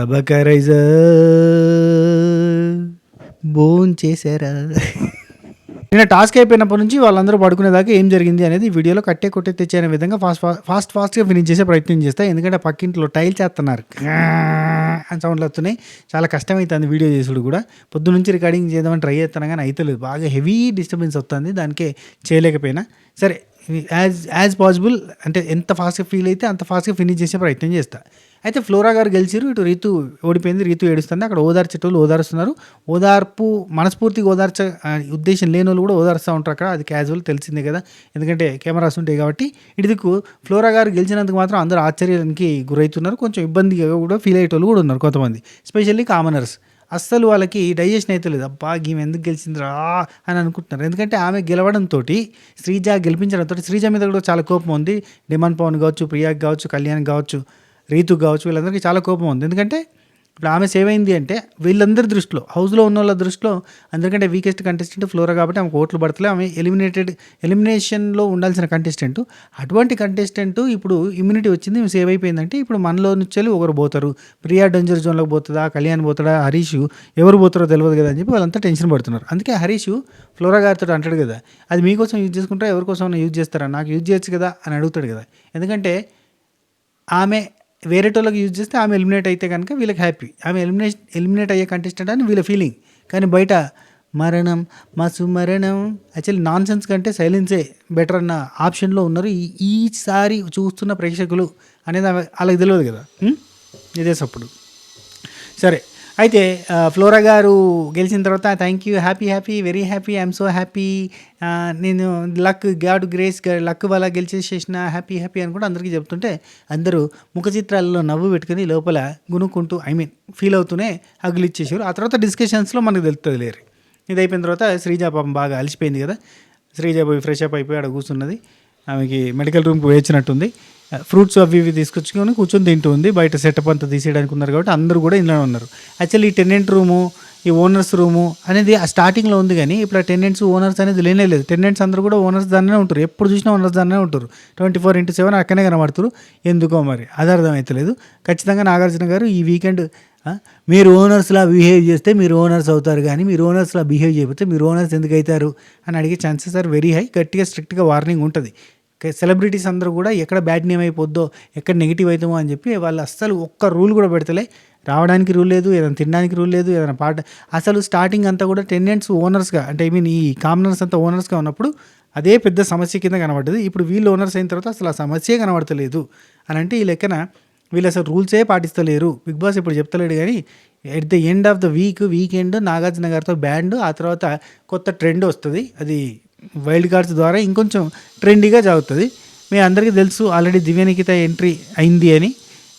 అబకరైజా భోంచేశారా? నిన్న టాస్క్ అయిపోయినప్పటి నుంచి వాళ్ళందరూ పడుకునేదాకా ఏం జరిగింది అనేది ఈ వీడియోలో కట్టే కొట్టే తెచ్చే అనే విధంగా ఫాస్ట్గా ఫినిష్ చేసే ప్రయత్నం చేస్తా. ఎందుకంటే పక్కింట్లో టైల్ చేస్తున్నారు అని సౌండ్లు వస్తున్నాయి. చాలా కష్టమవుతుంది వీడియో చేసుడు కూడా. పొద్దు నుంచి రికార్డింగ్ చేద్దామని ట్రై చేస్తాను కానీ అవుతలేదు. బాగా హెవీ డిస్టర్బెన్స్ వస్తుంది, దానికే చేయలేకపోయినా. సరే, యాజ్ పాసిబుల్ అంటే ఎంత ఫాస్ట్గా ఫీల్ అయితే అంత ఫాస్ట్గా ఫినిష్ చేసే ప్రయత్నం చేస్తా. అయితే ఫ్లోరా గారు గెలిచారు, ఇటు రీతు ఓడిపోయింది. రీతు ఏడుస్తుంది. అక్కడ ఓదార్చేటోళ్ళు ఓదారుస్తున్నారు. ఓదార్పు మనస్ఫూర్తిగా ఓదార్చ ఉద్దేశం లేని వాళ్ళు కూడా ఓదారుస్తూ ఉంటారు అక్కడ. అది క్యాజువల్, తెలిసిందే కదా, ఎందుకంటే కెమెరాస్ ఉంటాయి కాబట్టి. ఇటుదిక్కు ఫ్లోరా గారు గెలిచినందుకు మాత్రం అందరూ ఆశ్చర్యానికి గురవుతున్నారు. కొంచెం ఇబ్బందిగా కూడా ఫీల్ అయ్యేటోళ్ళు కూడా ఉన్నారు కొంతమంది, స్పెషల్లీ కామనర్స్. అస్సలు వాళ్ళకి డైజెషన్ అయితే లేదు. అబ్బా ఈమె ఎందుకు గెలిచిందిరా అని అనుకుంటున్నారు. ఎందుకంటే ఆమె గెలవడంతో, శ్రీజ గెలిపించడంతో శ్రీజ మీద కూడా చాలా కోపం ఉంది. డిమాండ్ పవన్ కావచ్చు, ప్రియాకి కావచ్చు, కళ్యాణ్ కావచ్చు, రీతు కావచ్చు, వీళ్ళందరికీ చాలా కోపం ఉంది. ఎందుకంటే ఇప్పుడు ఆమె సేవ్ అయింది అంటే వీళ్ళందరి దృష్టిలో, హౌస్లో ఉన్న వాళ్ళ దృష్టిలో అందరికంటే వీకెస్ట్ కంటెస్టెంట్ ఫ్లోరా కాబట్టి ఆమెకు ఓట్లు పడతలే. ఆమె ఎలిమినేషన్లో ఉండాల్సిన కంటెస్టెంట్. అటువంటి కంటెస్టెంట్ ఇప్పుడు ఇమ్యూనిటీ వచ్చింది, సేవ్ అయిపోయిందంటే ఇప్పుడు మనలో నుంచి ఒకరు పోతారు. ప్రియా డేంజర్ జోన్లోకి పోతుందా, కళ్యాణ్ పోతాడా, హరీష్ ఎవరు పోతారో తెలియదు కదా అని చెప్పి వాళ్ళంతా టెన్షన్ పడుతున్నారు. అందుకే హరీష్ ఫ్లోరా గారితో అంటాడు కదా, అది మీకోసం యూజ్ చేసుకుంటారా, ఎవరికోసం యూజ్ చేస్తారా, నాకు యూజ్ చేయొచ్చు కదా అని అడుగుతాడు కదా. ఎందుకంటే ఆమె వేరేటోళ్ళకి యూజ్ చేస్తే ఆమె ఎలిమినేట్ అయితే కనుక వీళ్ళకి హ్యాపీ. ఆమె ఎలిమినేట్ అయ్యే కంటెస్టెంట్ అని వీళ్ళ ఫీలింగ్. కానీ బయట మరణం మసు మరణం యాక్చువల్లీ నాన్ సెన్స్ కంటే సైలెన్సే బెటర్ అన్న ఆప్షన్లో ఉన్నారు ఈసారి చూస్తున్న ప్రేక్షకులు అనేది వాళ్ళకి తెలియదు కదా. ఇదే సప్పుడు. సరే, అయితే ఫ్లోరా గారు గెలిచిన తర్వాత thank you, happy, very happy, I'm so happy, నేను లక్, గాడ్ గ్రేస్, లక్ వల్ల గెలిచేసేసిన, హ్యాపీ అని కూడా అందరికీ చెప్తుంటే అందరూ ముఖ చిత్రాలలో నవ్వు పెట్టుకుని లోపల గునుక్కుంటూ ఫీల్ అవుతూనే హగ్గులు ఇచ్చేసారు. ఆ తర్వాత డిస్కషన్స్లో మనకు తెలుస్తుంది లేరు. ఇది అయిపోయిన తర్వాత శ్రీజ పాపం బాగా అలసిపోయింది కదా. శ్రీజ పోయి ఫ్రెష్ అప్ అయిపోయి అక్కడ కూర్చున్నది. ఆమెకి మెడికల్ రూమ్కి వేయించినట్టుంది. ఫ్రూట్స్ అవి ఇవి తీసుకొచ్చుకొని కూర్చొని తింటూ ఉంది. బయట సెటప్ అంతా తీసేయడానికి ఉన్నారు కాబట్టి అందరూ కూడా ఇంట్లో ఉన్నారు. యాక్చువల్లీ ఈ టెనెంట్ రూము, ఈ ఓనర్స్ రూము అనేది ఆ స్టార్టింగ్లో ఉంది కానీ ఇప్పుడు ఆ టెనెంట్స్ ఓనర్స్ అనేది లేనే లేదు. టెనెంట్స్ అందరూ కూడా ఓనర్స్ దాన్నే ఉంటారు. ఎప్పుడు చూసినా ఓనర్స్ దాన్నే ఉంటారు. 24/7 అక్కడే కనబడుతారు. ఎందుకో మరి అది అర్థమవుతలేదు. ఖచ్చితంగా నాగార్జున గారు ఈ వీకెండ్ మీరు ఓనర్స్లా బిహేవ్ చేస్తే మీరు ఓనర్స్ అవుతారు, కానీ మీరు ఓనర్స్లా బిహేవ్ చేయకపోతే మీరు ఓనర్స్ ఎందుకు అవుతారు అని అడిగే ఛాన్సెస్ ఆర్ వెరీ హై. గట్టిగా స్ట్రిక్ట్గా వార్నింగ్ ఉంటుంది. సెలబ్రిటీస్ అందరూ కూడా ఎక్కడ బ్యాడ్ నేమ్ అయిపోద్దో, ఎక్కడ నెగిటివ్ అవుతామో అని చెప్పి వాళ్ళు అస్సలు ఒక్క రూల్ కూడా పెడతలే. రావడానికి రూల్ లేదు, ఏదైనా తినడానికి రూల్ లేదు, ఏదైనా పాట. అసలు స్టార్టింగ్ అంతా కూడా టెనెంట్స్ ఓనర్స్గా అంటే ఈ కామనర్స్ అంతా ఓనర్స్గా ఉన్నప్పుడు అదే పెద్ద సమస్య కింద కనబడ్డది. ఇప్పుడు వీళ్ళు ఓనర్స్ అయిన తర్వాత అసలు ఆ సమస్యే కనబడతలేదు అని అంటే ఈ లెక్కన వీళ్ళు అసలు రూల్సే పాటిస్తలేరు. బిగ్ బాస్ ఇప్పుడు చెప్తలేడు కానీ at the end of the weekend Nagarjuna గారితో బ్యాండ్, ఆ తర్వాత కొత్త ట్రెండ్ వస్తుంది. అది వైల్డ్ కార్డ్స్ ద్వారా ఇంకొంచెం ట్రెండీగా సాగుతుంది. మీ అందరికీ తెలుసు ఆల్రెడీ దివ్యనికిత ఎంట్రీ అయింది అని.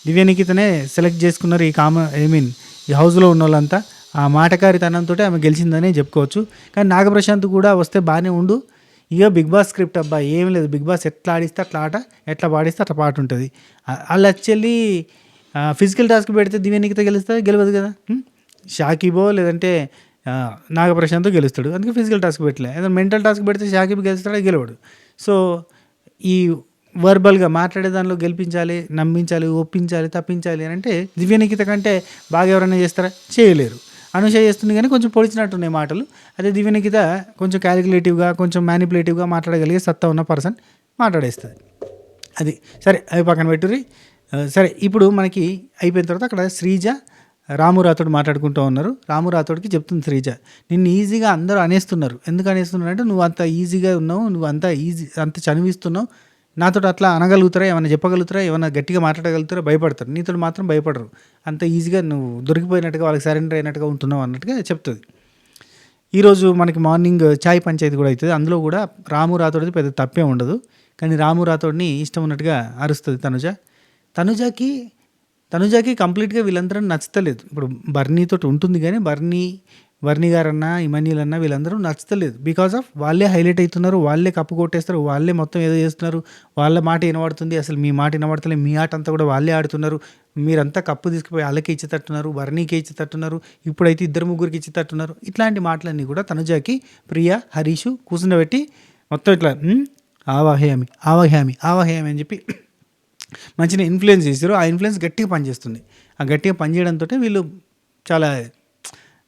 దివ్యనికితనే సెలెక్ట్ చేసుకున్నారు ఈ హౌస్లో ఉన్న వాళ్ళంతా. ఆ మాటకారితనంతో ఆమె గెలిచిందనే చెప్పుకోవచ్చు. కానీ నాగప్రశాంత్ కూడా వస్తే బాగానే ఉండు. ఇక బిగ్ బాస్ స్క్రిప్ట్ అబ్బా ఏం లేదు. బిగ్ బాస్ ఎట్లా ఆడిస్తే అట్లా ఆట, ఎట్లా పాడిస్తే అట్లా పాట ఉంటుంది. వాళ్ళు యాక్చువల్లీ ఫిజికల్ టాస్క్ పెడితే దివ్యనికిత గెలవదు కదా. షాకిబో లేదంటే నాగప్రశాంత్ గెలుస్తాడు. అందుకే ఫిజికల్ టాస్క్ పెట్టలే. ఏదైనా మెంటల్ టాస్క్ పెడితే షాకిబ్ గెలుస్తాడు, గెలవడు. సో ఈ వర్బల్గా మాట్లాడే దానిలో గెలిపించాలి, నమ్మించాలి, ఒప్పించాలి, తప్పించాలి అని అంటే దివ్యనికిత కంటే బాగా ఎవరైనా చేస్తారా? చేయలేరు. అనుష చేస్తుంది కానీ కొంచెం పొడిచినట్టున్నాయి మాటలు. అదే దివ్యనికిత కొంచెం క్యాలిక్యులేటివ్గా, కొంచెం మ్యానిపులేటివ్గా మాట్లాడగలిగే సత్తా ఉన్న పర్సన్ మాట్లాడేస్తుంది. అది సరే, అవి పక్కన పెట్టుర్రి. సరే, ఇప్పుడు మనకి అయిపోయిన తర్వాత అక్కడ శ్రీజ రాము రాథోడ్ మాట్లాడుకుంటూ ఉన్నారు. రాము రాథోడ్కి చెప్తుంది శ్రీజ, నిన్ను ఈజీగా అందరూ అనేస్తున్నారు. ఎందుకు అనేస్తున్నారు అంటే నువ్వు అంత ఈజీగా ఉన్నావు, నువ్వు అంత చనివిస్తున్నావు. నాతో అట్లా అనగలుగుతారా, ఏమైనా చెప్పగలుగుతారా, ఏమైనా గట్టిగా మాట్లాడగలుగుతారా? భయపడతారు. నీతో మాత్రం భయపడరు. అంత ఈజీగా నువ్వు దొరికిపోయినట్టుగా, వాళ్ళకి సరెండర్ అయినట్టుగా ఉంటున్నావు అన్నట్టుగా చెప్తుంది. ఈరోజు మనకి మార్నింగ్ చాయ్ పంచాయతీ కూడా అవుతుంది. అందులో కూడా రాము రాథోడ్ది పెద్ద తప్పే ఉండదు. కానీ రాము రాథోడ్ని ఇష్టం ఉన్నట్టుగా అరుస్తుంది తనుజాకి కంప్లీట్గా వీళ్ళందరూ నచ్చతలేదు. ఇప్పుడు బర్నీతో ఉంటుంది కానీ బర్నీ గారన్నా, ఇమాన్యుల్ అన్నా వీళ్ళందరూ నచ్చతలేదు. బికాజ్ ఆఫ్ వాళ్ళే హైలైట్ అవుతున్నారు, వాళ్ళే కప్పు కొట్టేస్తారు, వాళ్ళే మొత్తం ఏదో చేస్తున్నారు, వాళ్ళ మాట వినబడుతుంది. అసలు మీ మాట వినబడతలేదు, మీ ఆట అంతా కూడా వాళ్ళే ఆడుతున్నారు. మీరంతా కప్పు తీసుకుపోయి వాళ్ళకి ఇచ్చేటట్టున్నారు, బర్నీకి ఇచ్చేటట్టున్నారు, ఇప్పుడైతే 2-3 ఇచ్చేటట్టున్నారు. ఇట్లాంటి మాటలన్నీ కూడా తనుజాకి ప్రియా, హరీష్ కూర్చుండబెట్టి మొత్తం ఇట్లా ఆవాహయామి అని చెప్పి మంచిగా ఇన్ఫ్లుయెన్స్ చేశారు. ఆ ఇన్ఫ్లుయెన్స్ గట్టిగా పనిచేస్తుంది. ఆ గట్టిగా పనిచేయడంతో వీళ్ళు చాలా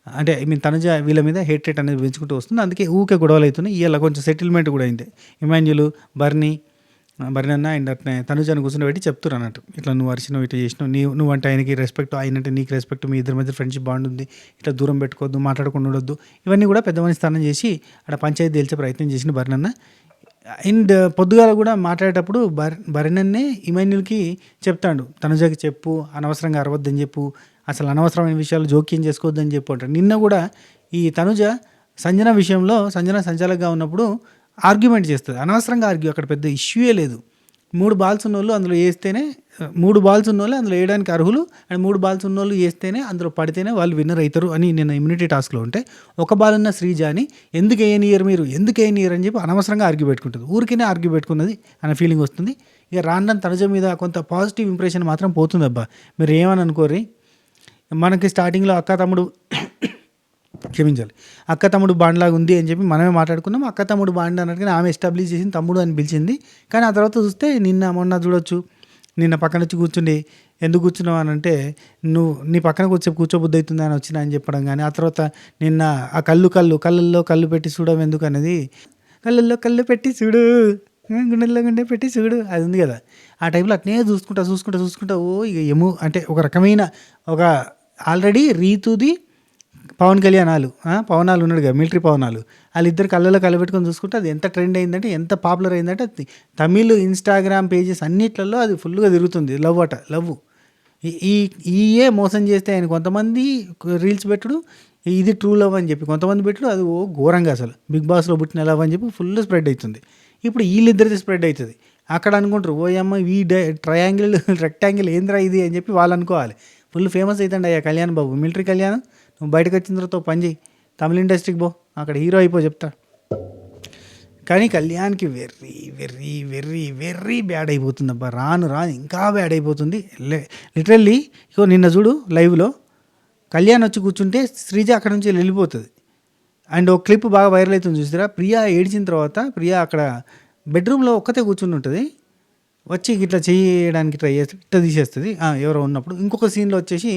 అంటే ఐ మీన్ తనుజ వీళ్ళ మీద హేట్రేట్ అనేది పెంచుకుంటూ వస్తుంది. అందుకే ఊకే గొడవలు అవుతున్నాయి. ఇవాళ కొంచెం సెటిల్మెంట్ కూడా అయింది. ఇమాన్యుల్, బర్నీ అన్న అండ్ అట్నే తనుజాని కూర్చొని చెప్తున్నారు అన్నట్టు, ఇట్లా నువ్వు అరిచినావు, ఇట్లా చేసినావు, నువ్వంటే ఆయనకి రెస్పెక్ట్, ఆయనంటే నీకు రెస్పెక్ట్, మీ ఇద్దరి మధ్య ఫ్రెండ్షిప్ బాగుంటుంది, ఇట్లా దూరం పెట్టుకోవద్దు, మాట్లాడకుండా ఉండొద్దు, ఇవన్నీ కూడా పెద్ద మనిషి స్థానం చేసి అక్కడ పంచాయతీ తెలిసే ప్రయత్నం చేసిన బర్నన్న. అండ్ పొద్దుగాల కూడా మాట్లాడేటప్పుడు బర్నన్నే ఇమాన్యుల్కి చెప్తాడు, తనుజకి చెప్పు, అనవసరంగా అరవద్దని చెప్పు, అసలు అనవసరమైన విషయాలు జోక్యం చేసుకోవద్దని చెప్పు అంటాడు. నిన్న కూడా ఈ తనుజ సంజన విషయంలో సంజన సంచాలకుగా ఉన్నప్పుడు ఆర్గ్యుమెంట్ చేస్తుంది, అనవసరంగా అక్కడ పెద్ద ఇష్యూయే లేదు. 3 బాల్స్ ఉన్నోళ్ళు అందులో వేస్తేనే 3 బాల్స్ ఉన్నోళ్ళు అందులో వేయడానికి అర్హులు, అండ్ 3 బాల్స్ ఉన్నోళ్ళు వేస్తేనే అందులో పడితేనే వాళ్ళు విన్నర్ అవుతారు అని నేను ఇమ్యూనిటీ టాస్క్లో ఉంటే, ఒక బాల్ ఉన్న శ్రీజాని ఎందుకు వేయనియరు మీరు, ఎందుకు వేయనియరు అని చెప్పి అనవసరంగా ఆర్గ్యూ పెట్టుకుంటుంది. ఊరికనే ఆర్గ్యూ పెట్టుకున్నది అనే ఫీలింగ్ వస్తుంది. ఇక రాను తనుజ మీద కొంత పాజిటివ్ ఇంప్రెషన్ మాత్రం పోతుంది. అబ్బా మీరు ఏమని అనుకోరి, మనకి స్టార్టింగ్లో అక్క తమ్ముడు క్షమించాలి అక్క తమ్ముడు బాండ్లాగా ఉంది అని చెప్పి మనమే మాట్లాడుకున్నాం. అక్క తమ్ముడు బాండ్ అన్నట్టుగా ఆమె ఎస్టాబ్లిష్ చేసింది, తమ్ముడు అని పిలిచింది. కానీ ఆ తర్వాత చూస్తే మొన్న చూడొచ్చు, నిన్న పక్కన వచ్చి కూర్చుండి ఎందుకు కూర్చున్నావు అని అంటే, నువ్వు నీ పక్కన కూర్చోబుద్ధి అవుతుంది అని వచ్చినా అని చెప్పడం. కానీ ఆ తర్వాత నిన్న ఆ కళ్ళల్లో కళ్ళు పెట్టి చూడడం ఎందుకు అనేది, కళ్ళల్లో కళ్ళు పెట్టి చూడు, గుండెల్లో గుండె పెట్టి చూడు, అది ఉంది కదా, ఆ టైంలో అట్నే చూసుకుంటా ఇక అంటే ఒక రకమైన ఒక ఆల్రెడీ రీతుది పవన్ కళ్యాణాలు ఉన్నాడు కదా, మిలిటరీ పవనాలు, వాళ్ళిద్దరు కళ్ళలో కలబెట్టుకొని చూసుకుంటే అది ఎంత ట్రెండ్ అయిందంటే, ఎంత పాపులర్ అయిందంటే, తమిళ్ ఇన్స్టాగ్రామ్ పేజెస్ అన్నిట్లలో అది ఫుల్గా తిరుగుతుంది. లవ్ ఈయే మోసం చేస్తే ఆయన కొంతమంది రీల్స్ పెట్టుడు, ఇది ట్రూ లవ్ అని చెప్పి కొంతమంది పెట్టుడు, అది ఘోరంగా అసలు బిగ్ బాస్లో పుట్టిన లవ్ అని చెప్పి ఫుల్ స్ప్రెడ్ అవుతుంది. ఇప్పుడు వీళ్ళిద్దరిది స్ప్రెడ్ అవుతుంది. అక్కడ అనుకుంటారు ఓయమ్మ ఈ ట్రయాంగిల్ రెక్టాంగిల్ ఏంద్రా ఇది అని చెప్పి వాళ్ళు అనుకోవాలి. ఫుల్ ఫేమస్ అవుతుంది అయ్యా కళ్యాణ్ బాబు, మిలిటరీ కళ్యాణ్. నువ్వు బయటకు వచ్చిన తర్వాత పని చేయి, తమిళ ఇండస్ట్రీకి పో, అక్కడ హీరో అయిపో చెప్తా. కానీ కళ్యాణ్కి వెర్రీ వెర్రీ వెర్రీ వెర్రీ బ్యాడ్ అయిపోతుంది. అబ్బా రాను ఇంకా బ్యాడ్ అయిపోతుంది లిటరల్లీ. ఇగో నిన్న చూడు లైవ్లో కళ్యాణ్ వచ్చి కూర్చుంటే శ్రీజ అక్కడ నుంచి వెళ్ళిపోతుంది. అండ్ ఒక క్లిప్ బాగా వైరల్ అవుతుంది చూసారా, ప్రియా ఏడ్చిన తర్వాత ప్రియా అక్కడ బెడ్రూమ్లో ఒక్కతే కూర్చుని ఉంటుంది, వచ్చి ఇట్లా చేయడానికి ట్రై చేస్తే ఇట్లా తీసేస్తుంది ఎవరో ఉన్నప్పుడు. ఇంకొక సీన్లో వచ్చేసి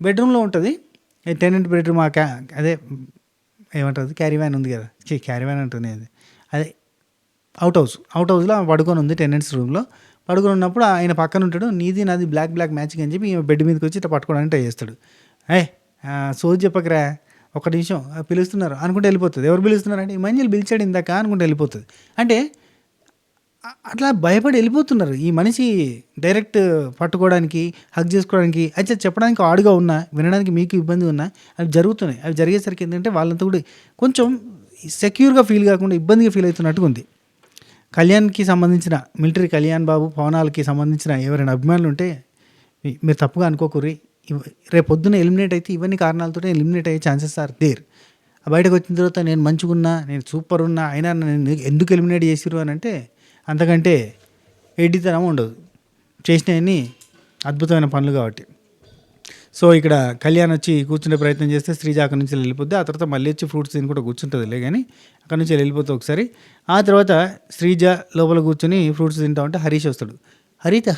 బెడ్రూమ్లో ఉంటుంది, టెనెంట్ బెడ్రూమ్, అదే ఏమంటుంది క్యారీ వ్యాన్ ఉంది కదా, క్యారీ వ్యాన్ అంటుంది అదే అవుట్ హౌస్లో పడుకొని ఉంది, టెనెంట్స్ రూమ్లో పడుకొని ఉన్నప్పుడు ఆయన పక్కన ఉంటాడు, నీది నాది బ్లాక్ మ్యాచింగ్ అని చెప్పి బెడ్ మీదకి వచ్చి ఇట్లా పట్టుకోవడానికి ట్రై చేస్తాడు. సోది చెప్పకరా, ఒక నిమిషం పిలుస్తున్నారు అనుకుంటే వెళ్ళిపోతుంది. ఎవరు పిలుస్తున్నారు అంటే మంజులు పిలిచాడు ఇందాక అనుకుంటే వెళ్ళిపోతుంది. అంటే అట్లా భయపడి వెళ్ళిపోతున్నారు. ఈ మనిషి డైరెక్ట్ పట్టుకోవడానికి, హక్ చేసుకోవడానికి, అయితే చెప్పడానికి ఆడుగా ఉన్నా, వినడానికి మీకు ఇబ్బంది ఉన్నా అవి జరుగుతున్నాయి. అవి జరిగేసరికి ఏంటంటే వాళ్ళంతా కూడా కొంచెం సెక్యూర్గా ఫీల్ కాకుండా ఇబ్బందిగా ఫీల్ అవుతున్నట్టుగా ఉంది. కళ్యాణ్కి సంబంధించిన మిలిటరీ కళ్యాణ్ బాబు పవనాలకి సంబంధించిన ఎవరైనా అభిమానులు ఉంటే మీరు తప్పుగా అనుకోకూరి, రేపు పొద్దున్న ఎలిమినేట్ అయితే ఇవన్నీ కారణాలతో ఎలిమినేట్ అయ్యే ఛాన్సెస్ ఆర్ దేర్. బయటకు వచ్చిన తర్వాత నేను మంచిగున్నా, నేను సూపర్ ఉన్నా, అయినా నేను ఎందుకు ఎలిమినేట్ చేసిరు అని అంటే అంతకంటే ఎడ్డితనం ఉండదు, చేసినవన్నీ అద్భుతమైన పనులు కాబట్టి. సో ఇక్కడ కళ్యాణ్ వచ్చి కూర్చునే ప్రయత్నం చేస్తే శ్రీజ అక్కడి నుంచి వెళ్ళిపోద్ది. ఆ తర్వాత మళ్ళీ వచ్చి ఫ్రూట్స్ తిని కూడా కూర్చుంటుందిలే, కానీ అక్కడి నుంచి వెళ్ళిపోతుంది ఒకసారి. ఆ తర్వాత శ్రీజ లోపల కూర్చొని ఫ్రూట్స్ తింటా ఉంటే హరీష్ వస్తాడు.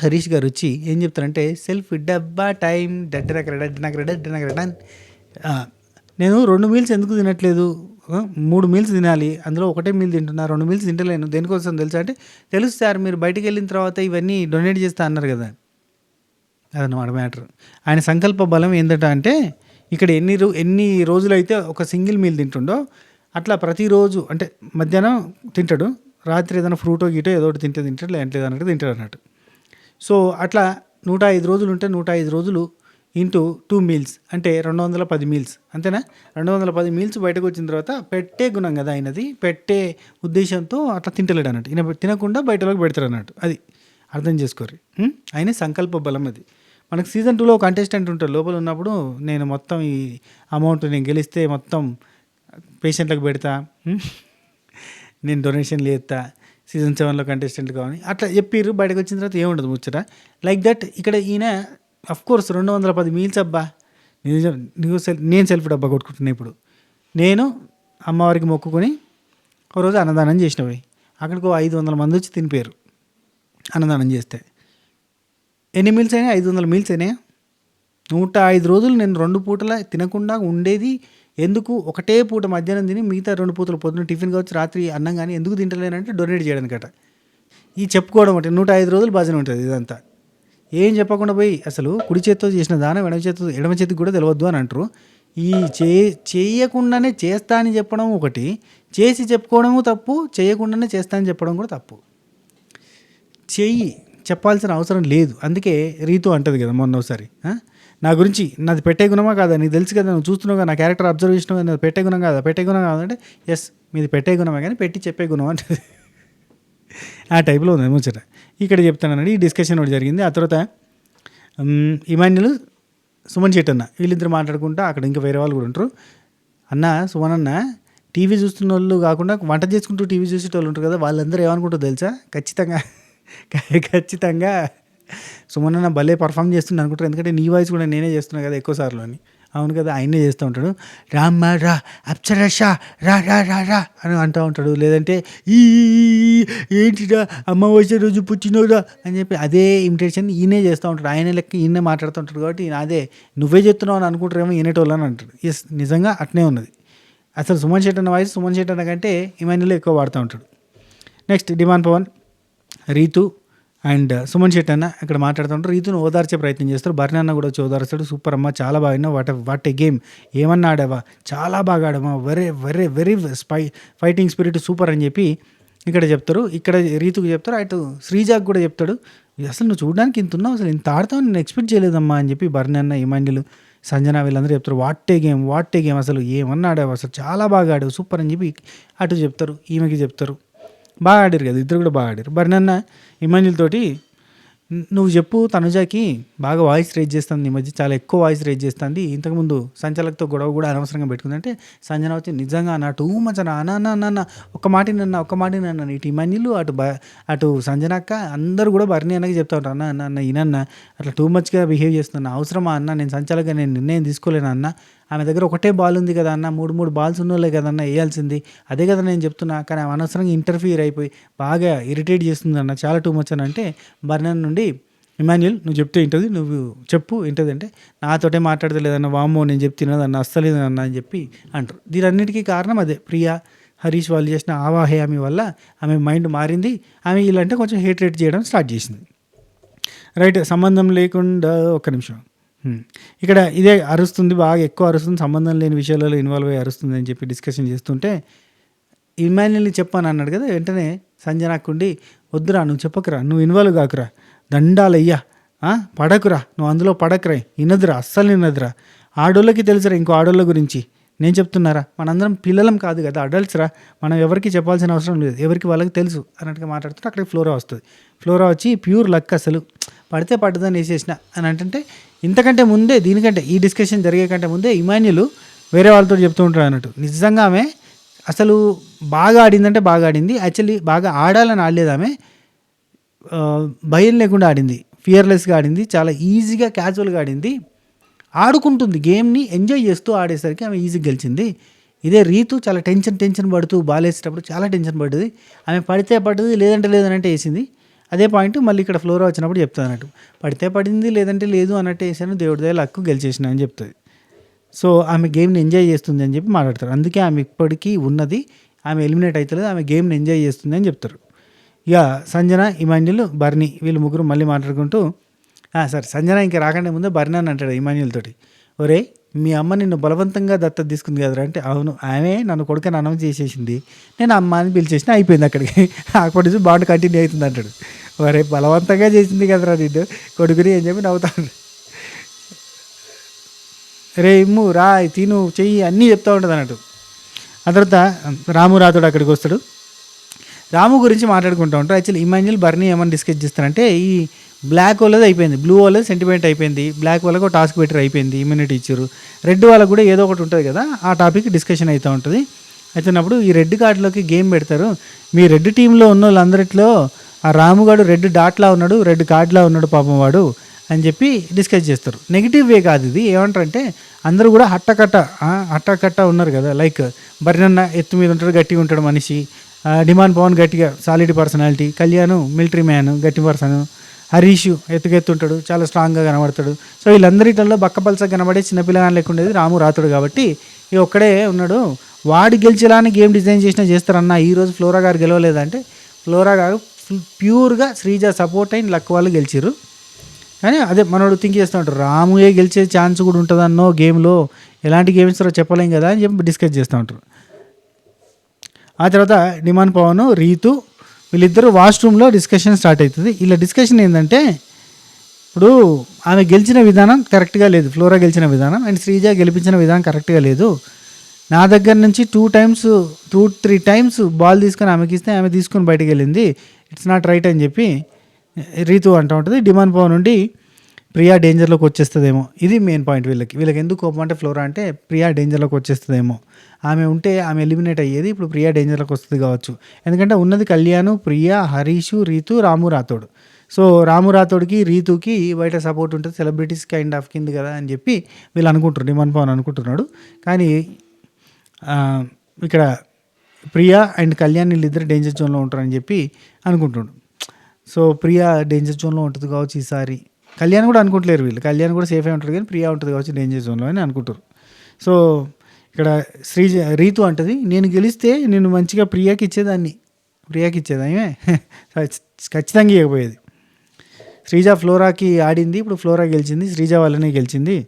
హరీష్ గారు వచ్చి ఏం చెప్తారంటే, సెల్ఫ్ డబ్బా టైం నేను 2 మీల్స్ ఎందుకు తినట్లేదు, 3 మీల్స్ తినాలి, అందులో ఒకటే మీల్ తింటున్నా, 2 మీల్స్ తింటలేను, దేనికోసం తెలుసా అంటే, తెలుసు సార్ మీరు బయటికి వెళ్ళిన తర్వాత ఇవన్నీ డొనేట్ చేస్తా అన్నారు కదా, అదన్నమాట మ్యాటర్. ఆయన సంకల్ప బలం ఏంటంటే అంటే, ఇక్కడ ఎన్ని రోజులైతే ఒక సింగిల్ మీల్ తింటుండో అట్లా ప్రతిరోజు అంటే మధ్యాహ్నం తింటాడు, రాత్రి ఏదైనా ఫ్రూటో గీటో ఏదో ఒకటి తింటాడు, లేదంటే అన్నట్టు తింటాడు అన్నట్టు. సో అట్లా 105 రోజులు ఉంటే 105 రోజులు ఇంటూ 2 మీల్స్ అంటే 210 మీల్స్, అంతేనా? 210 మీల్స్ బయటకు వచ్చిన తర్వాత పెట్టే గుణం కదా ఆయనది, పెట్టే ఉద్దేశంతో అట్లా తింటలేడు అన్నట్టు. ఈయన తినకుండా బయటలోకి పెడతాడు అన్నట్టు, అది అర్థం చేసుకోరు. ఆయన సంకల్ప బలం అది. మనకు సీజన్ 2లో ఒక కంటెస్టెంట్ ఉంటారు, లోపల ఉన్నప్పుడు నేను మొత్తం ఈ అమౌంట్ నేను గెలిస్తే మొత్తం పేషెంట్లకు పెడతా, నేను డొనేషన్లు చేస్తా, సీజన్ 7లో కంటెస్టెంట్ కావాలి అట్లా చెప్పిర్రు. బయటకు వచ్చిన తర్వాత ఏముండదు ముచ్చట లైక్ దట్. ఇక్కడ ఈయన అఫ్కోర్స్ 210 మీల్స్ అబ్బా, నేను సెల్ఫ్ డబ్బా కొట్టుకుంటున్నా. ఇప్పుడు నేను అమ్మవారికి మొక్కుకొని ఒక రోజు అన్నదానం చేసినవి, అక్కడికి 500 మంది వచ్చి తినిపోయారు అన్నదానం చేస్తే. ఎన్ని మీల్స్ అయినాయి? 500 మీల్స్ అయినాయా? 105 రోజులు నేను 2 పూటల తినకుండా ఉండేది ఎందుకు? ఒకటే పూట మధ్యాహ్నం తిని మిగతా 2 పూటలు పొద్దున్న టిఫిన్ కావచ్చు, రాత్రి అన్నం కానీ ఎందుకు తింటలేనంటే డొనేట్ చేయడానికట. ఈ చెప్పుకోవడం అంటే 105 రోజులు బాగానే ఉంటుంది ఇదంతా. ఏం చెప్పకుండా పోయి అసలు కుడి చేత్తో చేసిన దానం ఎడమ చేతికి కూడా తెలియద్దు అని అంటారు. ఈ చేయకుండానే చేస్తా అని చెప్పడం ఒకటి, చేసి చెప్పుకోవడము తప్పు, చేయకుండానే చేస్తా అని చెప్పడం కూడా తప్పు. చెప్పాల్సిన అవసరం లేదు. అందుకే రీతు అంటది కదా మొన్న ఒకసారి, నా గురించి నాది పెట్టే గుణమా కాదా, నీకు తెలుసు కదా, నువ్వు చూస్తున్నావు కదా, నా క్యారెక్టర్ అబ్జర్వేషన్ నాది పెట్టే గుణం కాదా, పెట్టే గుణం కాదంటే ఎస్ మీది పెట్టే గుణమే కానీ పెట్టి చెప్పే గుణం అంటది. ఆ టైప్లో ఉంది ముచ్చట. ఇక్కడ చెప్తానండి, ఈ డిస్కషన్ ఒకటి జరిగింది. ఆ తర్వాత ఇమాన్యుల్, సుమన్ శెట్టి అన్న వీళ్ళిద్దరు మాట్లాడుకుంటా, అక్కడ ఇంకా వేరే వాళ్ళు కూడా ఉంటారు. అన్న సుమన్ అన్న టీవీ చూస్తున్న వాళ్ళు కాకుండా వంట చేసుకుంటూ టీవీ చూసేటోళ్ళు ఉంటారు కదా, వాళ్ళందరూ ఏమనుకుంటారో తెలుసా? ఖచ్చితంగా సుమన్ అన్న భలే పర్ఫామ్ చేస్తుంది అనుకుంటారు, ఎందుకంటే నీ వాయిస్ కూడా నేనే చేస్తున్నా కదా ఎక్కువ సార్లు అని. అవును కదా, ఆయనే చేస్తూ ఉంటాడు. రామ్మ రా, అప్సరషా రా రా రా రా అని అంటూ ఉంటాడు. లేదంటే ఈ ఏంటిరా అమావాస్య రోజు పుట్టినోరా అని చెప్పి అదే ఇమిటేషన్ ఈయనే చేస్తూ ఉంటాడు. ఆయన లెక్క ఈయనే మాట్లాడుతూ ఉంటాడు. కాబట్టి అదే నువ్వే చెప్తున్నావు అని అనుకుంటారేమో ఈనేటోళ్ళు అని అంటాడు. ఎస్, నిజంగా అట్నే ఉన్నది. అసలు సుమన్ శెట్టి అన్న వాయిస్ సుమన్ శెట్టి అన్న కంటే ఇమాన్యుల్ ఎక్కువ వాడుతూ ఉంటాడు. Next demand Pawan, Rithu and Suman Shetty అన్న ఇక్కడ మాట్లాడుతుంటారు. రీతును ఓదార్చే ప్రయత్నం చేస్తారు. బర్నీ అన్న కూడా వచ్చి ఓదార్స్తాడు. సూపర్ అమ్మ, చాలా బాగా విన్నావు, వాట్ ఏ గేమ్, ఏమన్నా ఆడావా, చాలా బాగా ఆడావా, very very very fighting spirit super అని చెప్పి ఇక్కడ చెప్తారు. ఇక్కడ రీతుకు చెప్తారు, అటు శ్రీజాకు కూడా చెప్తాడు. అసలు నువ్వు చూడడానికి ఇంత ఉన్నావు, అసలు ఇంత ఆడతావు నేను ఎక్స్పెక్ట్ చేయలేదమ్మా అని చెప్పి బర్నీ అన్న, ఇమాన్యుల్, సంజన వీళ్ళందరూ చెప్తారు. వాట్ ఏ గేమ్, అసలు ఏమన్నా ఆడావు, అసలు చాలా బాగా ఆడావు, సూపర్ అని చెప్పి అటు చెప్తారు. ఈమెకి చెప్తారు. బాగా ఆడారు కదా, ఇద్దరు కూడా బాగా ఆడారు. బర్నీ అన్న ఇమాన్యుల్ తోటి, నువ్వు చెప్పు తనుజాకి బాగా వాయిస్ రేజ్ చేస్తుంది, ఈ మధ్య చాలా ఎక్కువ వాయిస్ రేజ్ చేస్తుంది, ఇంతకుముందు సంచలకతో గొడవ కూడా అనవసరంగా పెట్టుకుందంటే సంజన వచ్చి నిజంగా నా టూ మచ్ అన్న ఒక్క మాట నన్న ఇటు ఇమాన్యుల్ అటు సంజన అక్క అందరూ కూడా బర్నీ అన్నకి చెప్తా ఉంటారు, అన్న ఈయనన్న అట్లా టూ మచ్గా బిహేవ్ చేస్తున్నా, అవసరమా అన్న, నేను సంచలక నేను నిర్ణయం తీసుకోలేను అన్న, ఆమె దగ్గర ఒకటే బాల్ ఉంది కదా అన్న, 3 బాల్స్ ఉన్నోళ్ళే కదన్న వేయాల్సింది, అదే కదా నేను చెప్తున్నా, కానీ ఆమె అనవసరంగా ఇంటర్ఫియర్ అయిపోయి బాగా ఇరిటేట్ చేస్తుంది అన్న, చాలా టూ మచ్ అని అంటే బర్నీ నుండి ఇమాన్యుల్ నువ్వు చెప్తే ఏంటది, నువ్వు చెప్పు ఏంటది అంటే నాతోటే మాట్లాడతలేదన్న, వామ్మో నేను చెప్తున్నదన్న అస్సలేదన్న అని చెప్పి అంటారు. దీనన్నిటికీ కారణం అదే, ప్రియా హరీష్ వాళ్ళు చేసిన ఆవాహయామి వల్ల ఆమె మైండ్ మారింది. ఆమె ఇలాంటే కొంచెం హేట్ చేయడం స్టార్ట్ చేసింది. రైట్, సంబంధం లేకుండా ఒక్క నిమిషం, ఇక్కడ ఇదే అరుస్తుంది, బాగా ఎక్కువ అరుస్తుంది, సంబంధం లేని విషయాలలో ఇన్వాల్వ్ అయ్యి అరుస్తుంది అని చెప్పి డిస్కషన్ చేస్తుంటే ఇమాన్యుల్ని చెప్పాను అన్నాడు కదా, వెంటనే సంజనాకుండి వద్దురా నువ్వు చెప్పకురా, నువ్వు ఇన్వాల్వ్ కాకురా, దండాలయ్యా, పడకురా, నువ్వు అందులో పడకురా, వినదురా, అస్సలు వినదురా, ఆడోళ్ళకి తెలుసురా ఇంకో ఆడోళ్ళ గురించి, నేను చెప్తున్నారా, మనందరం పిల్లలం కాదు కదా, అడల్ట్స్రా, మనం ఎవరికి చెప్పాల్సిన అవసరం లేదు, ఎవరికి వాళ్ళకి తెలుసు అన్నట్టుగా మాట్లాడుతుంటే అక్కడికి ఫ్లోరా వస్తుంది. ఫ్లోరా వచ్చి ప్యూర్ లక్, అసలు పడితే పడ్డదని వేసేసిన అని అంటే, ఇంతకంటే ముందే దీనికంటే ఈ డిస్కషన్ జరిగే కంటే ముందే ఇమాన్యుల్ వేరే వాళ్ళతో చెప్తూ ఉంటాడు అన్నట్టు. నిజంగా ఆమె అసలు బాగా ఆడిందంటే బాగా ఆడింది, యాక్చువల్లీ బాగా ఆడాలని ఆడలేదు, ఆమె భయం లేకుండా ఆడింది, ఫియర్లెస్గా ఆడింది, చాలా ఈజీగా క్యాజువల్గా ఆడింది, ఆడుకుంటుంది గేమ్ని ఎంజాయ్ చేస్తూ ఆడేసరికి ఆమె ఈజీగా గెలిచింది. ఇదే రీతు చాలా టెన్షన్ పడుతూ బాలేసేటప్పుడు చాలా టెన్షన్ పడ్డది, ఆమె పడితే పడ్డది లేదంటే లేదనంటే వేసింది. అదే పాయింట్ మళ్ళీ ఇక్కడ ఫ్లోరా వచ్చినప్పుడు చెప్తుంది అన్నట్టు, పడితే పడింది లేదంటే లేదు అన్నట్టు వేసాను, దేవుడి దయ లక్కు గెలిచేసిన అని చెప్తుంది. సో ఆమె గేమ్ని ఎంజాయ్ చేస్తుంది అని చెప్పి మాట్లాడతారు. అందుకే ఆమె ఇప్పటికీ ఉన్నది, ఆమె ఎలిమినేట్ అవుతలేదు, ఆమె గేమ్ని ఎంజాయ్ చేస్తుంది అని చెప్తారు. ఇక సంజన, ఇమాన్యుల్, బర్నీ వీళ్ళు ముగ్గురు మళ్ళీ మాట్లాడుకుంటూ, సరే సంజన ఇంకా రాకంటే ముందే బర్నీ అని అంటాడు ఇమాన్యుల్ తోటి, ఒరే మీ అమ్మ నిన్ను బలవంతంగా దత్తత తీసుకుంది కదరా అంటే, అవును ఆమె నన్ను కొడుకని అనౌన్స్ చేసేసింది, నేను అమ్మ అని పిలిచేసిన అయిపోయింది అక్కడికి, అక్కడి నుంచి బాండ్ కంటిన్యూ అవుతుంది అంటాడు. ఒరే బలవంతంగా చేసింది కదరా నిన్ను కొడుకుని అని చెప్పి నవ్వుతాడు. రే ఇమ్ము రా తిను చెయ్యి అన్నీ చెప్తూ ఉంటుంది అన్నట్టు. ఆ తర్వాత రాము రాతోడు అక్కడికి వస్తాడు. రాము గురించి మాట్లాడుకుంటూ ఉంటారు. యాక్చువల్లీ ఇమాన్యుల్ బర్నీ ఏమని డిస్కస్ చేస్తారంటే, ఈ బ్లాక్ వాళ్ళది అయిపోయింది, బ్లూ వాళ్ళది సెంటిమెంట్ అయిపోయింది, బ్లాక్ వాళ్ళకి ఒక టాస్క్ బెటర్ అయిపోయింది, ఇమ్యూనిటీ ఇచ్చారు, రెడ్ వాళ్ళకు కూడా ఏదో ఒకటి ఉంటుంది కదా, ఆ టాపిక్ డిస్కషన్ అవుతూ ఉంటుంది. అయితున్నప్పుడు ఈ రెడ్ కార్డులోకి గేమ్ పెడతారు, మీ రెడ్ టీంలో ఉన్న వాళ్ళందరిలో ఆ రాముగాడు రెడ్ డాట్లా ఉన్నాడు, రెడ్ కార్డ్లా ఉన్నాడు పాపం వాడు అని చెప్పి డిస్కస్ చేస్తారు. నెగిటివ్ వే కాదు ఇది, ఏమంటారంటే అందరూ కూడా హట్టకట్ట ఉన్నారు కదా, లైక్ బర్నన్న ఎత్తు మీద ఉంటాడు, గట్టిగా ఉంటాడు మనిషి, డిమాండ్ పవన్ గట్టిగా solid personality, Kalyan military man గట్టి పర్సన్, హరీష్ ఎత్తుకెత్తుంటాడు, చాలా స్ట్రాంగ్గా కనబడతాడు. సో వీళ్ళందరిలో బక్కపలసగా కనబడే చిన్నపిల్లగాని లెక్క ఉండేది రాము రాతుడు కాబట్టి ఇక ఒక్కడే ఉన్నాడు. వాడు గెలిచేలానే గేమ్ డిజైన్ చేసినా చేస్తారన్న. ఈరోజు ఫ్లోరా గారు గెలవలేదంటే ఫ్లోరా గారు ప్యూర్గా శ్రీజ సపోర్ట్ అయిన లక్ వాళ్ళు గెలిచారు. కానీ అదే మనోడు థింక్ చేస్తూ ఉంటారు, రాముయే గెలిచే ఛాన్స్ కూడా ఉంటుందన్నో గేమ్లో, ఎలాంటి గేమ్స్ చెప్పలేం కదా అని చెప్పి డిస్కస్ చేస్తూ ఉంటారు. ఆ తర్వాత డిమాండ్ పవన్ రీతు వీళ్ళిద్దరూ వాష్రూమ్లో డిస్కషన్ స్టార్ట్ అవుతుంది. ఇలా డిస్కషన్ ఏంటంటే ఇప్పుడు ఆమె గెలిచిన విధానం కరెక్ట్గా లేదు, ఫ్లోరా గెలిచిన విధానం అండ్ శ్రీజ గెలిపించిన విధానం కరెక్ట్గా లేదు. నా దగ్గర నుంచి 2-3 టైమ్స్ బాల్ తీసుకొని ఆమెకి ఇస్తే ఆమె తీసుకొని బయటకు వెళ్ళింది, ఇట్స్ నాట్ రైట్ అని చెప్పి రీతు అంటూ ఉంటుంది. డిమాండ్ పవన్ నుండి ప్రియా డేంజర్లోకి వచ్చేస్తుందేమో, ఇది మెయిన్ పాయింట్. వీళ్ళకి ఎందుకు కోపం అంటే ఫ్లోరా అంటే ప్రియా డేంజర్లోకి వచ్చేస్తుందేమో, ఆమె ఉంటే ఆమె ఎలిమినేట్ అయ్యేది, ఇప్పుడు ప్రియా డేంజర్లోకి వస్తుంది కావచ్చు. ఎందుకంటే ఉన్నది కళ్యాణ్, ప్రియా, హరీష్, రీతు, రాము రాథోడ్. సో రాము రాథోడ్కి రీతుకి బయట సపోర్ట్ ఉంటుంది, సెలబ్రిటీస్ కైండ్ ఆఫ్ కింద కదా అని చెప్పి వీళ్ళు అనుకుంటారు, డిమాండ్ పవన్ అనుకుంటున్నాడు. కానీ ఇక్కడ ప్రియా అండ్ కళ్యాణ్ వీళ్ళిద్దరు డేంజర్ జోన్లో ఉంటారని చెప్పి అనుకుంటున్నాడు. సో ప్రియా డేంజర్ జోన్లో ఉంటుంది కావచ్చు ఈసారి. కళ్యాణ్ కూడా అనుకుంటలేరు వీళ్ళు, కళ్యాణ్ కూడా సేఫ్ అయి ఉంటుంది కానీ ప్రియా ఉంటుంది కావచ్చు డేంజర్ జోన్లో అని అనుకుంటారు. సో ఇక్కడ రీతు అంటది, నేను గెలిస్తే నేను మంచిగా ప్రియాకి ఇచ్చేదాన్ని ఖచ్చితంగా ఇవ్వకపోయేది. శ్రీజ ఫ్లోరాకి ఆడింది, ఇప్పుడు ఫ్లోరా గెలిచింది, శ్రీజ వల్లనే గెలిచింది,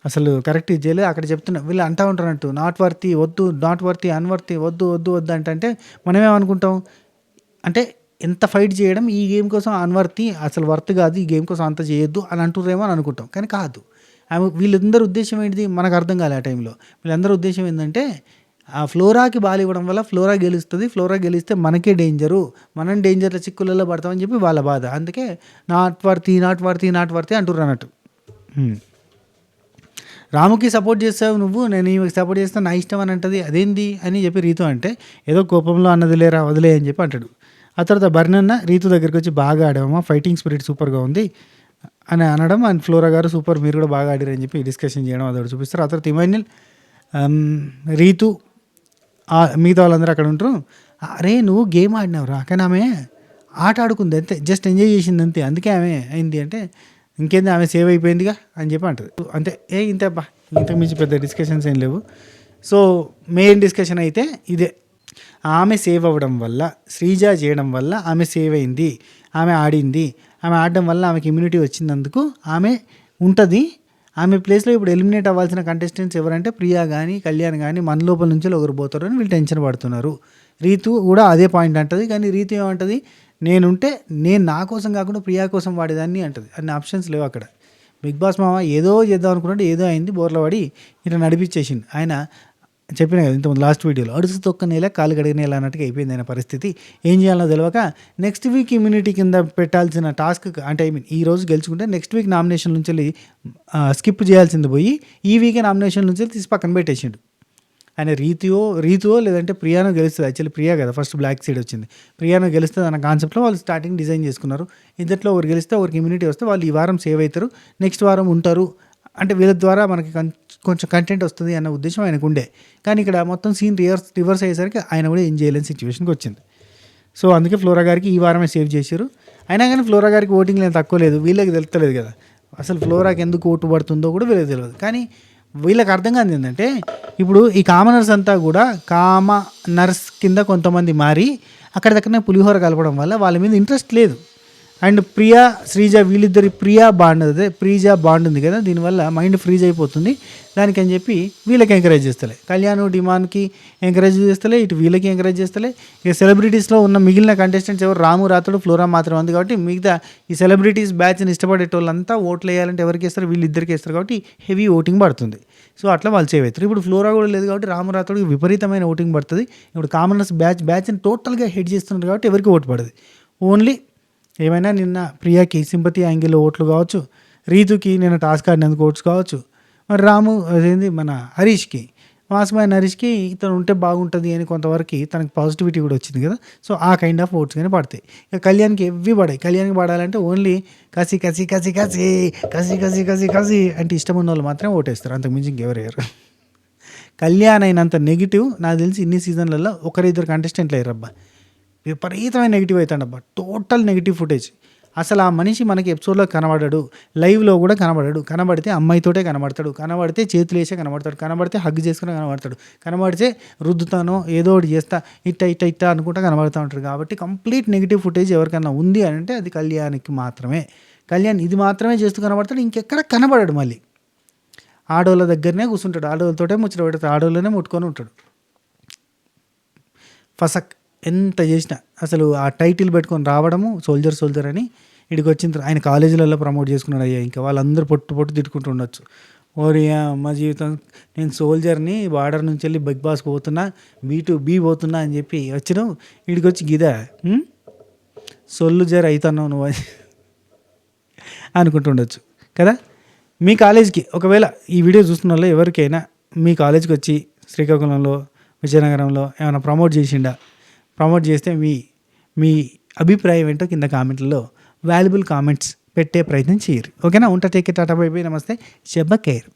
అసలు కరెక్ట్ ఇది చేయలేదు. అక్కడ చెప్తున్నా వీళ్ళు అంటూ ఉంటారంటూ నాట్ వర్తి వద్దు, నాట్ వర్తి అన్వర్తి వద్దు వద్దు వద్దు అంటే మనమేమనుకుంటాం అంటే ఎంత ఫైట్ చేయడం ఈ గేమ్ కోసం అన్వర్తి, అసలు వర్త్ కాదు, ఈ గేమ్ కోసం అంత చేయొద్దు అని అంటుర్రేమో అని అనుకుంటాం. కానీ కాదు, వీళ్ళందరూ ఉద్దేశం ఏంటిది మనకు అర్థం కాలే ఆ టైంలో. వీళ్ళందరూ ఉద్దేశం ఏంటంటే ఆ ఫ్లోరాకి బాల్ ఇవ్వడం వల్ల ఫ్లోరా గెలుస్తుంది, ఫ్లోరా గెలిస్తే మనకే డేంజరు, మనం డేంజర్ల చిక్కులలో పడతామని చెప్పి వాళ్ళ బాధ. అందుకే నాట్ వర్తి అంటుర్రు అన్నట్టు. రాముకి సపోర్ట్ చేస్తావు నువ్వు, నేను ఈమెకి సపోర్ట్ చేస్తాను, నా ఇష్టం అని అంటది, అదేంది అని చెప్పి రీతు అంటే ఏదో కోపంలో అన్నది లేరా వదిలే అని చెప్పి అంటాడు. ఆ తర్వాత బర్నన్న రీతు దగ్గరికి వచ్చి బాగా ఆడామా, ఫైటింగ్ స్పిరిట్ సూపర్గా ఉంది అని అనడం, అండ్ ఫ్లోరా గారు సూపర్ మీరు కూడా బాగా ఆడారని చెప్పి డిస్కషన్ చేయడం అదొకటి చూపిస్తారు. ఆ తర్వాత ఇమాన్యుల్, రీతు, మిగతా వాళ్ళందరూ అక్కడ ఉంటారు. అరే నువ్వు గేమ్ ఆడినావురా, కానీ ఆమె ఆట ఆడుకుంది అంతే, జస్ట్ ఎంజాయ్ చేసింది అంతే, అందుకే ఆమె అయింది అంటే ఇంకేంది ఆమె సేవ్ అయిపోయిందిగా అని చెప్పి అంటది. అంతే, ఇంతకు మించి పెద్ద డిస్కషన్స్ ఏం లేవు. సో మెయిన్ డిస్కషన్ అయితే ఇదే, ఆమె సేవ్ అవ్వడం వల్ల, శ్రీజ చేయడం వల్ల ఆమె సేవ్ అయింది, ఆమె ఆడింది, ఆమె ఆడడం వల్ల ఆమెకి ఇమ్యూనిటీ వచ్చినందుకు ఆమె ఉంటుంది. ఆమె ప్లేస్లో ఇప్పుడు ఎలిమినేట్ అవ్వాల్సిన కంటెస్టెంట్స్ ఎవరంటే ప్రియా కానీ కళ్యాణ్ కానీ మన లోపల నుంచి ఒకరు పోతారు అని వీళ్ళు టెన్షన్ పడుతున్నారు. రీతు కూడా అదే పాయింట్ అంటది, కానీ రీతు ఏమంటుంది, నేను నా కోసం కాకుండా ప్రియా కోసం వాడేదాన్ని అంటది. అన్ని ఆప్షన్స్ లేవు అక్కడ. బిగ్ బాస్ మామ ఏదో చేద్దాం అనుకున్నట్టు ఏదో అయింది, బోర్ల పడి ఇట్లా నడిపించేసింది. ఆయన చెప్పిన కదా ఇంతకుముందు లాస్ట్ వీడియోలో, అడుసు తొక్కనేల కాలు గడిగినేలా అన్నట్టుగా అయిపోయింది ఆయన పరిస్థితి. ఏం చేయాలో తెలియక నెక్స్ట్ వీక్ ఇమ్యూనిటీ కింద పెట్టాల్సిన టాస్క్ అంటే ఈ రోజు గెలుచుకుంటే నెక్స్ట్ వీక్ నామినేషన్ నుంచి స్కిప్ చేయాల్సింది పోయి ఈ వీకే నామినేషన్ నుంచి తీసి పక్కన పెట్టేసిండు. ఆయన రీతువో లేదంటే ప్రియానో గెలుస్తుంది. యాక్చువల్లీ ప్రియా కదా ఫస్ట్ బ్లాక్ సీడ్ వచ్చింది, ప్రియానో గెలుస్తుంది అన్న కాన్సెప్ట్లో వాళ్ళు స్టార్టింగ్ డిజైన్ చేసుకున్నారు. ఇద్దట్లో ఒకరు గెలిస్తే ఒకరికి ఇమ్యూనిటీ వస్తే వాళ్ళు ఈ వారం సేవ్ అవుతారు, నెక్స్ట్ వారం ఉంటారు అంటే వీళ్ళ ద్వారా మనకి కొంచెం కంటెంట్ వస్తుంది అన్న ఉద్దేశం ఆయనకు ఉండే. కానీ ఇక్కడ మొత్తం సీన్ రివర్స్ అయ్యేసరికి ఆయన కూడా ఏం చేయలేని సిచ్యువేషన్కి వచ్చింది. సో అందుకే ఫ్లోరా గారికి ఈ వారమే సేవ్ చేశారు. అయినా కానీ ఫ్లోరా గారికి ఓటింగ్ లేదు తక్కువ లేదు, వీళ్ళకి తెలుస్తలేదు కదా అసలు ఫ్లోరాకి ఎందుకు ఓటు పడుతుందో కూడా వీళ్ళకి తెలియదు. కానీ వీళ్ళకి అర్థం కాదు ఏంటంటే ఇప్పుడు ఈ కామనర్స్ అంతా కూడా కామనర్స్ కింద కొంతమంది మారి అక్కడ దగ్గరనే పులిహోర కలపడం వల్ల వాళ్ళ మీద ఇంట్రెస్ట్ లేదు. అండ్ ప్రియా శ్రీజ వీళ్ళిద్దరి ప్రీజా బాండ్ ఉంది కదా, దీనివల్ల మైండ్ ఫ్రీజ్ అయిపోతుంది. దానికని చెప్పి వీళ్ళకి ఎంకరేజ్ చేస్తలే, కళ్యాణ్ డిమాండ్కి ఎంకరేజ్ చేస్తలే, ఇటు వీళ్ళకి ఎంకరేజ్ చేస్తలే. ఇక సెలబ్రిటీస్లో ఉన్న మిగిలిన కంటెస్టెంట్స్ ఎవరు రాము రాతోడు ఫ్లోరా మాత్రం ఉంది కాబట్టి మిగతా ఈ సెలబ్రిటీస్ బ్యాచ్ని ఇష్టపడేటోళ్ళంతా ఓట్లు వేయాలంటే ఎవరికి వేస్తారు, వీళ్ళిద్దరికి వేస్తారు కాబట్టి హెవీ ఓటింగ్ పడుతుంది. సో అట్లా వాళ్ళు సేవ్ అవుతారు. ఇప్పుడు ఫ్లోరా కూడా లేదు కాబట్టి రాము రాతోడికి విపరీతమైన ఓటింగ్ పడుతుంది. ఇప్పుడు కామనర్స్ బ్యాచ్ని టోటల్గా హెడ్ చేస్తున్నారు కాబట్టి ఎవరికి ఓటు పడదు. ఓన్లీ ఏమైనా నిన్న ప్రియాకి సింపతి యాంగిల్లో ఓట్లు కావచ్చు, రీతుకి నిన్న టాస్క్ ఆడినందుకు ఓట్స్ కావచ్చు, మరి రాము అదేంది మన హరీష్కి మాసమైన హరీష్కి ఇతను ఉంటే బాగుంటుంది అని కొంతవరకు తనకి పాజిటివిటీ కూడా వచ్చింది కదా. సో ఆ కైండ్ ఆఫ్ ఓట్స్ కానీ పడతాయి. ఇక కళ్యాణ్కి ఎవ్వి పడాయి. కళ్యాణ్కి పడాలంటే ఓన్లీ కసి కసి కసి కసి కసి కసి కసి కసి అంటే ఇష్టం ఉన్న వాళ్ళు మాత్రమే ఓటేస్తారు, అంతకుమించి ఇంకెవరయ్యారు. కళ్యాణ్ అయినంత నెగిటివ్ నాకు తెలిసి ఇన్ని సీజన్లలో ఒకరిద్దరు కంటెస్టెంట్లు అయ్యారు అబ్బా, విపరీతమైన నెగిటివ్ అవుతాడబ్బా, టోటల్ నెగిటివ్ ఫుటేజ్. అసలు ఆ మనిషి మనకి ఎపిసోడ్లో కనబడడు, లైవ్లో కూడా కనబడడు. కనబడితే అమ్మాయితోటే కనబడతాడు, కనబడితే చేతులు వేసే కనబడతాడు, కనబడితే హగ్ చేసుకుని కనబడతాడు, కనబడితే రుద్దుతానో ఏదో ఒకటి చేస్తా ఇట్ట అనుకుంటా కనబడుతూ ఉంటారు. కాబట్టి కంప్లీట్ నెగిటివ్ ఫుటేజ్ ఎవరికన్నా ఉంది అని అంటే అది కళ్యాణ్కి మాత్రమే. కళ్యాణ్ ఇది మాత్రమే చేస్తూ కనబడతాడు, ఇంకెక్కడ కనబడడు. మళ్ళీ ఆడోళ్ళ దగ్గరనే కూర్చుంటాడు, ఆడోళ్ళతోటే ముచ్చట పెడతాడు, ఆడోళ్ళనే ముట్టుకొని ఉంటాడు. ఫసక్ ఎంత చేసినా అసలు ఆ టైటిల్ పెట్టుకొని రావడము సోల్జర్ అని ఇక్కడికి వచ్చిన తర్వాత ఆయన కాలేజీలలో ప్రమోట్ చేసుకున్నాడు. అయ్యా ఇంకా వాళ్ళందరూ పొట్టు తిట్టుకుంటూ ఉండొచ్చు. ఓరి మా జీవితం, నేను సోల్జర్ని, బార్డర్ నుంచి వెళ్ళి బిగ్ బాస్ పోతున్నా, B2B పోతున్నా అని చెప్పి వచ్చినావు, ఇక్కడికి వచ్చి గిదా సోల్జర్ అవుతున్నావు నువ్వు అనుకుంటుండొచ్చు కదా. మీ కాలేజీకి ఒకవేళ ఈ వీడియో చూస్తున్న వాళ్ళు ఎవరికైనా మీ కాలేజీకి వచ్చి శ్రీకాకుళంలో, విజయనగరంలో ఏమైనా ప్రమోట్ చేస్తే మీ అభిప్రాయం ఏంటో కింద కామెంట్లలో వాల్యుబుల్ కామెంట్స్ పెట్టే ప్రయత్నం చేయరు. ఓకేనా. ఉంటా. Take care. Tata bye by. నమస్తే. శుభ ఖైర్.